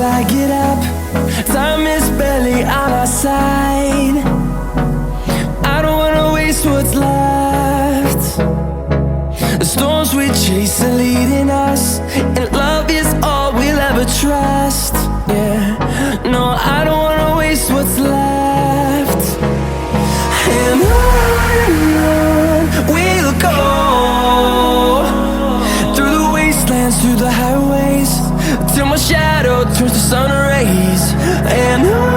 I get up. Time is barely on our side. I don't wanna waste what's left. The storms we chase are leading us, and love is all we'll ever trust. Yeah, no, I don't wanna waste what's left. And on we'll go, through the wastelands, through the highways, till my shadow turns to sun rays. And on